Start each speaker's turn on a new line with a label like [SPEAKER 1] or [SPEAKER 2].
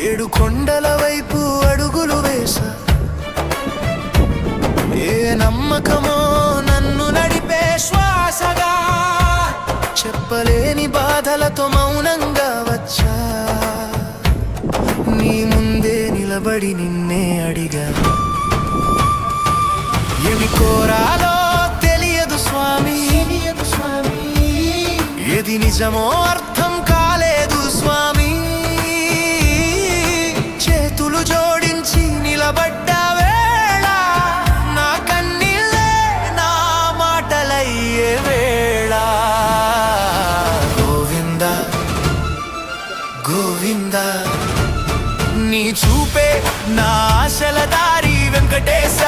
[SPEAKER 1] ఏడు కొండల వైపు అడుగులు వేసా, ఏ నమ్మకమో నన్ను నడిపే శ్వాసగా, చెప్పలేని బాధలతో మౌనంగా వచ్చా, నీ ముందే నిలబడి నిన్నే అడిగా. ఏమి కోరాలో తెలియదు స్వామి, ఏది నిజమో అర్థం కాలేదు స్వామి. చేతులు జోడించి నిలబడ్డ వేళ నా కన్నీళ్ళే నా మాటలయ్యే వేళ. గోవింద గోవింద నీ చూపే నా ఆశల దారి వెంకటేశ.